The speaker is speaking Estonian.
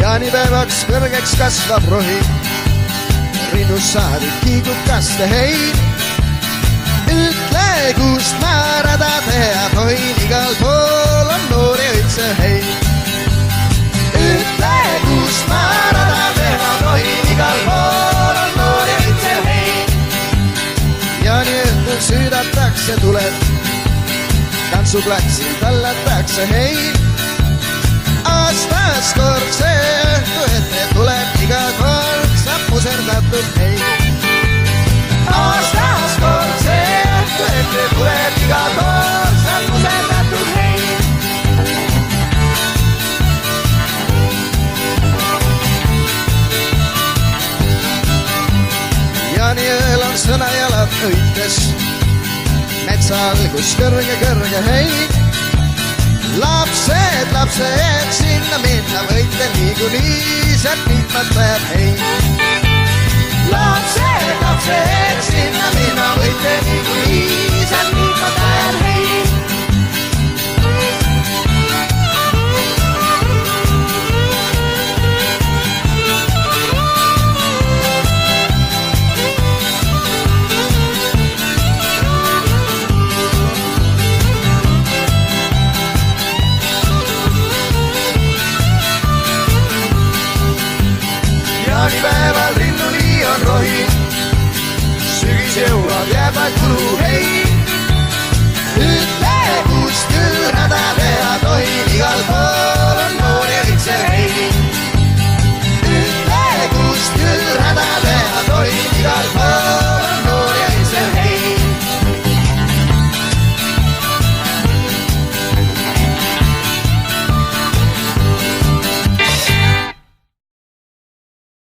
Jaanipäevaks kõrgeks kasvab rohi, rinnus saadik kiigub kaste hein. Ütle, kust ma rada teha tohin, igal pool on noori õitse hein. Ütle, kust ma rada teha tohin, igal pool on noori õitse hein. Jaani õhtul süüdatakse tuled, tantsuplatsil tallatakse hein. Aastas kord see õhtu ette tuleb, iga kord saab muserdatud hein. Aastas kord see õhtu ette tuleb, iga kord saab muserdatud hein. Jaaniööl on sõnajalad õites, metsal kus kõrge hein. Lapsed, sinna minna võite niikuinii, sealt niitmata jääb hein. Lapsed, sinna minna võite niikuinii, sealt niitmata jääb hein. Jaanipäeval rinnuni on rohi, sügis jõuab, jääb vaid kulu